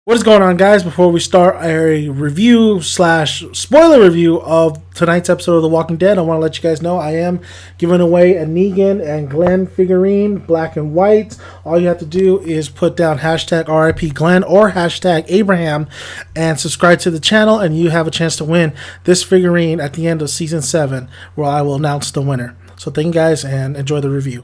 What is going on, guys? Before we start a review slash spoiler review of tonight's episode of The Walking Dead, I want to let you guys know I am giving away a Negan and Glenn figurine, black and white. All you have to do is put down hashtag RIP Glenn or hashtag Abraham and subscribe to the channel, and you have a chance to win this figurine at the end of season 7, where I will announce the winner. So thank you guys and enjoy the review.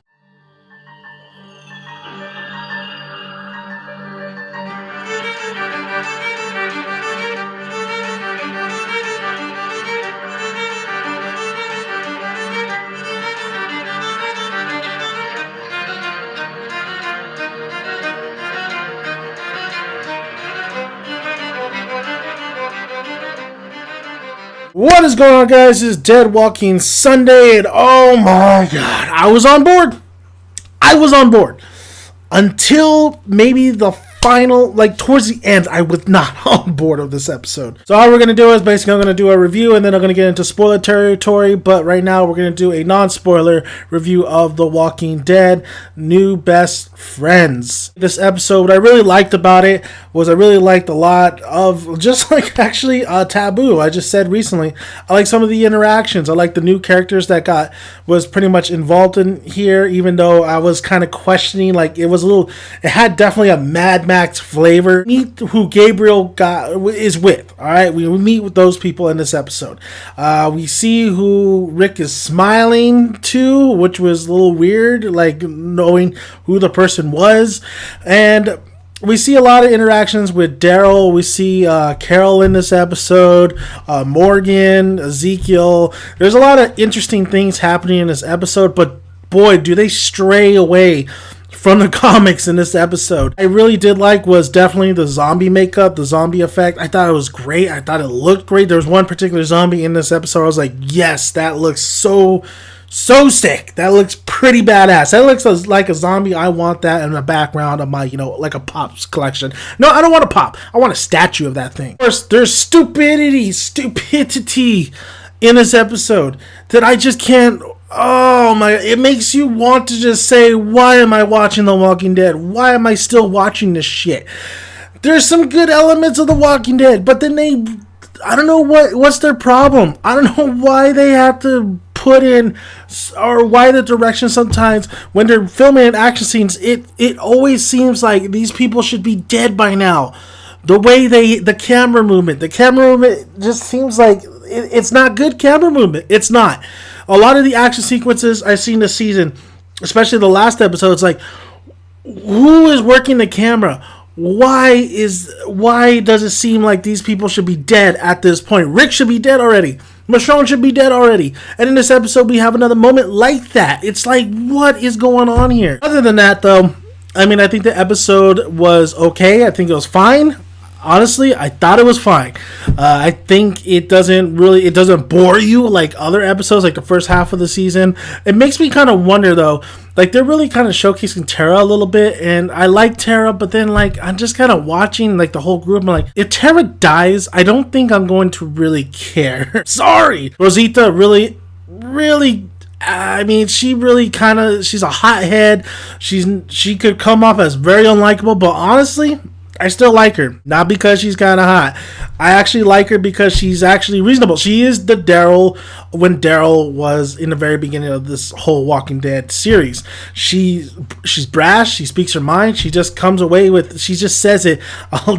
What is going on, guys? This is Dead Walking Sunday, and oh my god, I was on board. Until maybe the final, towards the end, I was not on board of this episode. So all we're going to do is basically I'm going to do a review, and then I'm going to get into spoiler territory, but right now we're going to do a non-spoiler review of The Walking Dead New Best Friends. This episode, what I really liked about it was I really liked a lot of just Taboo. I just said recently, I like some of the interactions. I like the new characters that was pretty much involved in here, even though I was kind of questioning, it had definitely a Mad Max flavor. Meet who Gabriel is with. All right, we meet with those people in this episode. We see who Rick is smiling to, which was a little weird, knowing who the person was. And we see a lot of interactions with Daryl. We see Carol in this episode, Morgan, Ezekiel. There's a lot of interesting things happening in this episode, but boy, do they stray away from the comics in this episode. I really did was definitely the zombie makeup, the zombie effect. I thought it was great. I thought it looked great. There was one particular zombie in this episode. I was like, yes, that looks so sick. That looks pretty badass. That looks like a zombie. I want that in the background of my, like a Pops collection. No, I don't want a Pop. I want a statue of that thing. Of course, there's stupidity in this episode that I just can't. Oh my, it makes you want to just say, why am I watching The Walking Dead? Why am I still watching this shit? There's some good elements of The Walking Dead, but then I don't know what's their problem. I don't know why they have to put in, or why the direction sometimes when they're filming in action scenes, it always seems like these people should be dead by now. The way the camera movement just seems like it's not good camera movement. It's not. A lot of the action sequences I've seen this season, especially the last episode, it's like, who is working the camera? Why does it seem like these people should be dead at this point? Rick should be dead already. Michonne should be dead already. And in this episode, we have another moment like that. It's like, what is going on here? Other than that, though, I think the episode was okay. I think it was fine. Honestly, I thought it was fine. I think it doesn't bore you like other episodes, like the first half of the season. It makes me kind of wonder, though, they're really kind of showcasing Tara a little bit, and I like Tara, but then I'm just kind of watching the whole group. I'm like, if Tara dies, I don't think I'm going to really care. Sorry. Rosita really she really she's a hothead. She could come off as very unlikable, but honestly, I still like her. Not because she's kind of hot. I actually like her because she's actually reasonable. She is the Daryl when Daryl was in the very beginning of this whole Walking Dead series. She's brash. She speaks her mind. She just comes away with, she just says it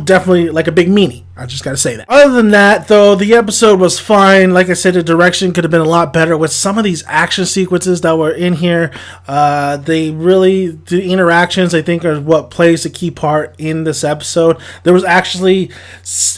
definitely like a big meanie. I just gotta say that. Other than that, though, the episode was fine. Like I said, the direction could have been a lot better with some of these action sequences that were in here. The interactions, I think, are what plays a key part in this episode. There was actually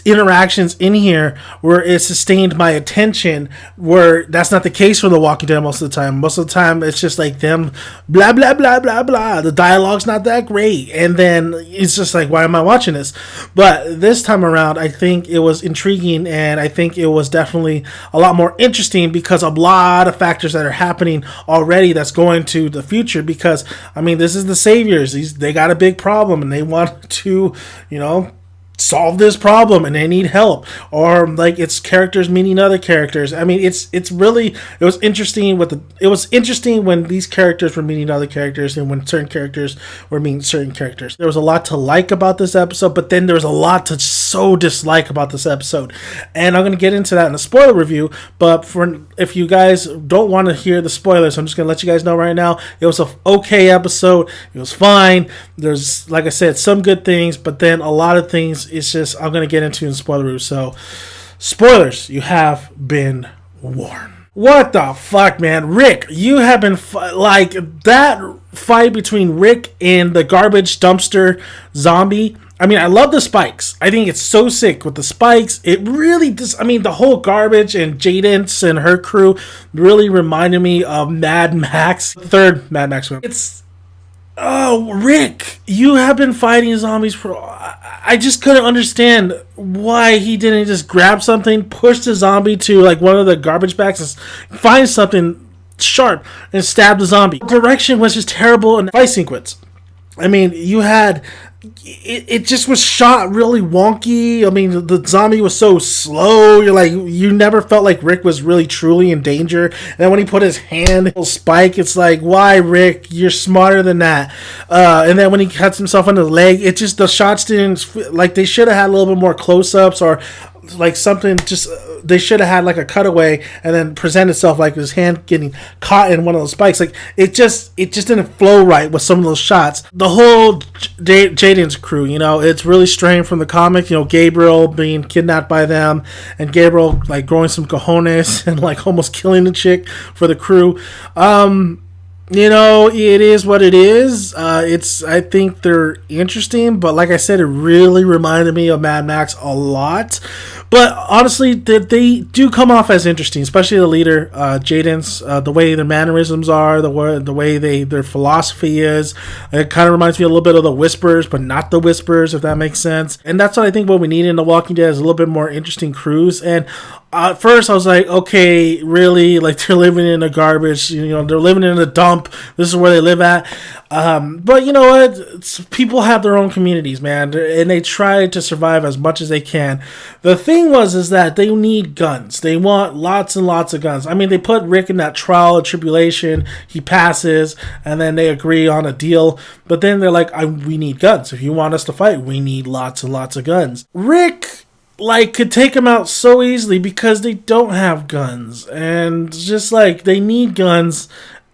interactions in here where it sustained my attention, where that's not the case for The Walking Dead most of the time. Most of the time, it's just like them blah, blah, blah, blah, blah. The dialogue's not that great. And then it's just like, why am I watching this? But this time around, I think it was intriguing, and I think it was definitely a lot more interesting because a lot of factors that are happening already that's going to the future. Because, this is the Saviors. They got a big problem, and they want to, solve this problem and they need help, or like it's characters meeting other characters. I mean, it's really, it was interesting when these characters were meeting other characters and when certain characters were meeting certain characters. There was a lot to like about this episode, but then there was a lot to so dislike about this episode, and I'm going to get into that in a spoiler review. But if you guys don't want to hear the spoilers, I'm just going to let you guys know right now, it was a okay episode. It was fine. There's, like I said, some good things, but then a lot of things it's just I'm going to get into in spoiler review. So, spoilers, you have been warned. What the fuck, man? Rick, you have been like that fight between Rick and the garbage dumpster zombie. I mean, I love the spikes. I think it's so sick with the spikes. It really does. I mean, the whole garbage and Jadence and her crew really reminded me of Mad Max, the third Mad Max film. Oh, Rick, you have been fighting zombies for... I just couldn't understand why he didn't just grab something, push the zombie to like one of the garbage bags, and find something sharp and stab the zombie. The direction was just terrible in the fight sequence. I mean, you had... It just was shot really wonky. I mean, the zombie was so slow. You never felt like Rick was really truly in danger. And then when he put his hand in the spike, it's like, why, Rick? You're smarter than that. And then when he cuts himself on the leg, it just, the shots didn't, like, they should have had a little bit more close-ups or like something, just they should have had like a cutaway and then present itself like his hand getting caught in one of those spikes. Like it just didn't flow right with some of those shots. The whole Jaden's crew, it's really straying from the comic. Gabriel being kidnapped by them and Gabriel like growing some cojones and like almost killing the chick for the crew. It is what it is. I think they're interesting, but like I said, it really reminded me of Mad Max a lot. But honestly, they do come off as interesting, especially the leader, Jaden's, the way their mannerisms are, the way their philosophy is. It kind of reminds me a little bit of the Whispers, but not the Whispers, if that makes sense. And that's what I think what we need in The Walking Dead is a little bit more interesting crews. And at first I was like, okay, really? Like they're living in the garbage, they're living in a dump. This is where they live at. But you know what? People have their own communities, man, and they try to survive as much as they can. The thing is that they need guns. They want lots and lots of guns. I mean, they put Rick in that trial and tribulation. He passes, and then they agree on a deal. But then they're like, we need guns. If you want us to fight, we need lots and lots of guns. Rick could take them out so easily because they don't have guns. And just like, they need guns.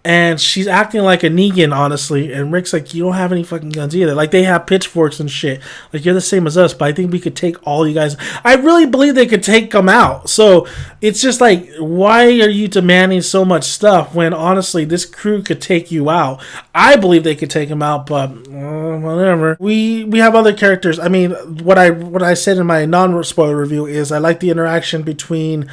And she's acting like a Negan, honestly. And Rick's like, you don't have any fucking guns either. Like, they have pitchforks and shit. Like, you're the same as us, but I think we could take all you guys. I really believe they could take them out. So, it's just like, why are you demanding so much stuff when, honestly, this crew could take you out? I believe they could take them out, but whatever. We have other characters. I mean, what I said in my non-spoiler review is I like the interaction between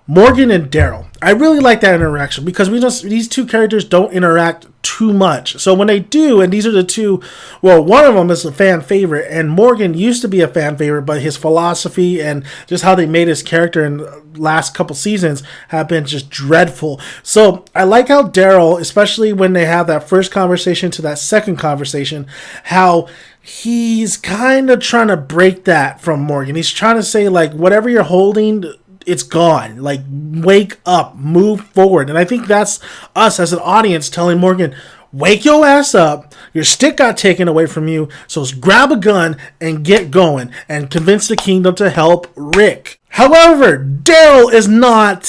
Morgan and Daryl. I really like that interaction because these two characters don't interact too much. So when they do, and these are the two, well, one of them is a fan favorite, and Morgan used to be a fan favorite, but his philosophy and just how they made his character in the last couple seasons have been just dreadful. So I like how Daryl, especially when they have that first conversation to that second conversation, how he's kind of trying to break that from Morgan. He's trying to say, like, whatever you're holding, it's gone. Like, wake up, move forward. And I think that's us as an audience telling Morgan, wake your ass up. Your stick got taken away from you. So grab a gun and get going and convince the kingdom to help Rick. However, Daryl is not.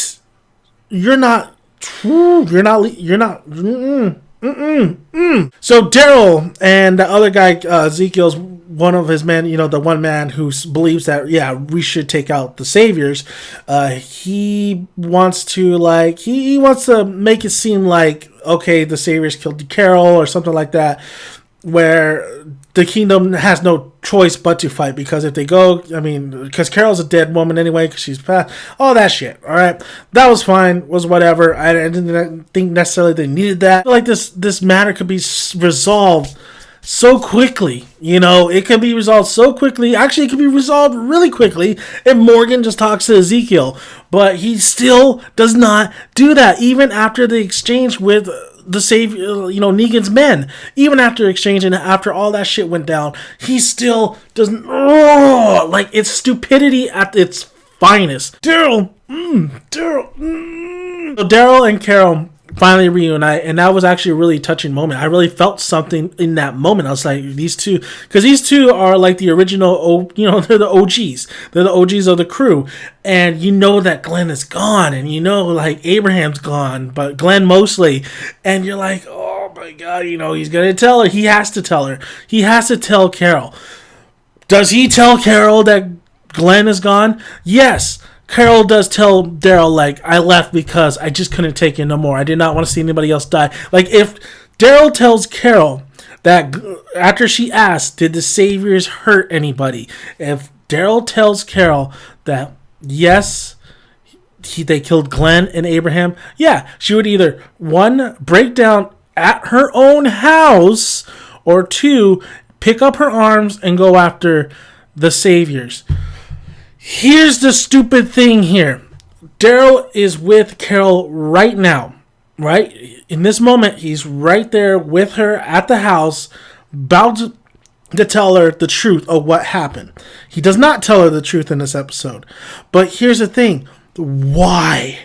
So Daryl and the other guy, Ezekiel's one of his men, the one man who believes that, yeah, we should take out the saviors. He wants to he wants to make it seem like, okay, the saviors killed Carol or something like that, where the kingdom has no choice but to fight, because if they go, because Carol's a dead woman anyway, because she's passed, all that shit. All right, that was fine, was whatever. I didn't think necessarily they needed that. I feel like this matter could be resolved so quickly. It can be resolved so quickly. Actually, it can be resolved really quickly if Morgan just talks to Ezekiel, but he still does not do that, even after the exchange with the savior, Negan's men. Even after exchanging, after all that shit went down, he still doesn't. Like, it's stupidity at its finest. Daryl. So Daryl and Carol finally reunite, and that was actually a really touching moment. I really felt something in that moment. I was like, these two are like the original, they're the OGs. They're the OGs of the crew. And you know that Glenn is gone, and like Abraham's gone, but Glenn mostly. And you're like, oh my God, he's going to tell her. He has to tell her. He has to tell Carol. Does he tell Carol that Glenn is gone? Yes. Carol does tell Daryl, like, I left because I just couldn't take it no more. I did not want to see anybody else die. Like, if Daryl tells Carol that after she asked, did the saviors hurt anybody? If Daryl tells Carol that, yes, they killed Glenn and Abraham, yeah, she would either, 1, break down at her own house, or 2, pick up her arms and go after the saviors. Here's the stupid thing here. Daryl is with Carol right now, right? In this moment, he's right there with her at the house, about to tell her the truth of what happened. He does not tell her the truth in this episode. But here's the thing. Why?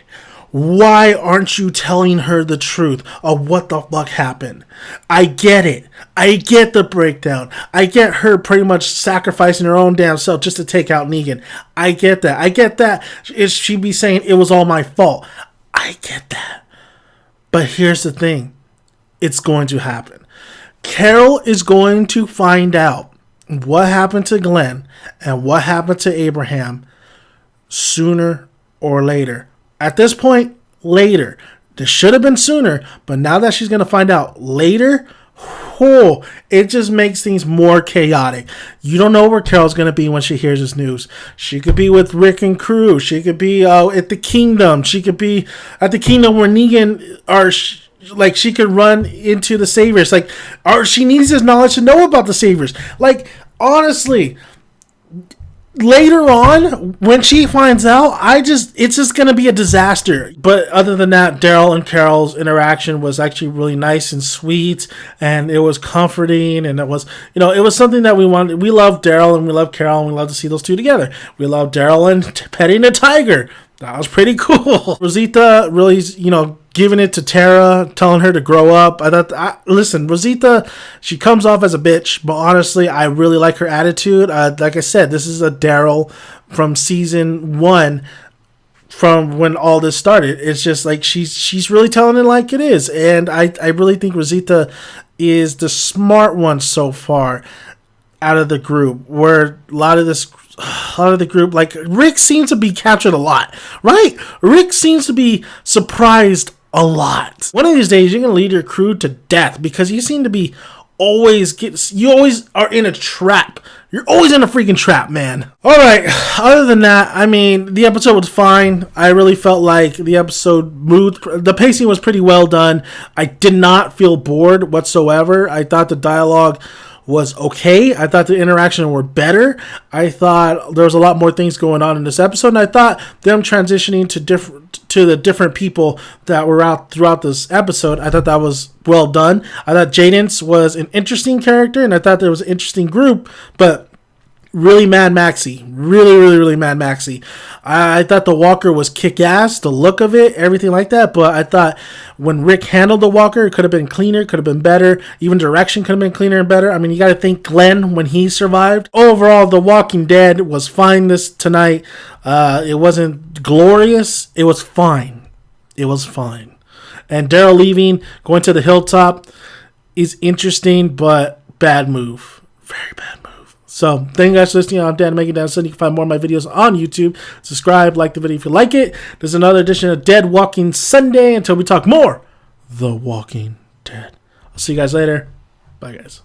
Why aren't you telling her the truth of what the fuck happened? I get it. I get the breakdown. I get her pretty much sacrificing her own damn self just to take out Negan. I get that. I get that. She'd be saying it was all my fault. I get that. But here's the thing. It's going to happen. Carol is going to find out what happened to Glenn and what happened to Abraham sooner or later. At this point, later. This should have been sooner, but now that she's going to find out later, it just makes things more chaotic. You don't know where Carol's going to be when she hears this news. She could be with Rick and crew. She could be at the Kingdom. She could be at the Kingdom where Negan like, she could run into the Saviors. Like, or she needs this knowledge to know about the Saviors. Like, honestly, later on, when she finds out, it's just going to be a disaster. But other than that, Daryl and Carol's interaction was actually really nice and sweet, and it was comforting, and it was, it was something that we wanted. We love Daryl and we love Carol, and we love to see those two together. We love Daryl and petting a tiger. That was pretty cool. Rosita really, giving it to Tara, telling her to grow up. Listen, Rosita, she comes off as a bitch, but honestly, I really like her attitude. Like I said, this is a Daryl from season 1, from when all this started. It's just like she's really telling it like it is, and I really think Rosita is the smart one so far out of the group. Where a lot of the group, like Rick, seems to be captured a lot, right? Rick seems to be surprised a lot. One of these days, you're gonna lead your crew to death because you seem to be you always are in a trap. You're always in a freaking trap, man. All right. Other than that, I mean, the episode was fine. I really felt like the episode moved. The pacing was pretty well done. I did not feel bored whatsoever. I thought the dialogue was okay. I thought the interaction were better. I thought there was a lot more things going on in this episode, and I thought them transitioning to the different people that were out throughout this episode, I thought that was well done. I thought Jaden's was an interesting character, and I thought there was an interesting group, but really Mad Maxy. Really Mad Maxy. I thought the Walker was kick-ass, the look of it, everything like that, but I thought when Rick handled the Walker, it could have been cleaner, could have been better. Even direction could have been cleaner and better. I mean, you got to think Glenn when he survived. Overall, The Walking Dead was fine tonight. It wasn't glorious. It was fine. It was fine. And Daryl leaving, going to the hilltop is interesting, but bad move. Very bad move. So, thank you guys for listening. I'm Dan Making Dan Sun. You can find more of my videos on YouTube. Subscribe, like the video if you like it. There's another edition of Dead Walking Sunday until we talk more The Walking Dead. I'll see you guys later. Bye, guys.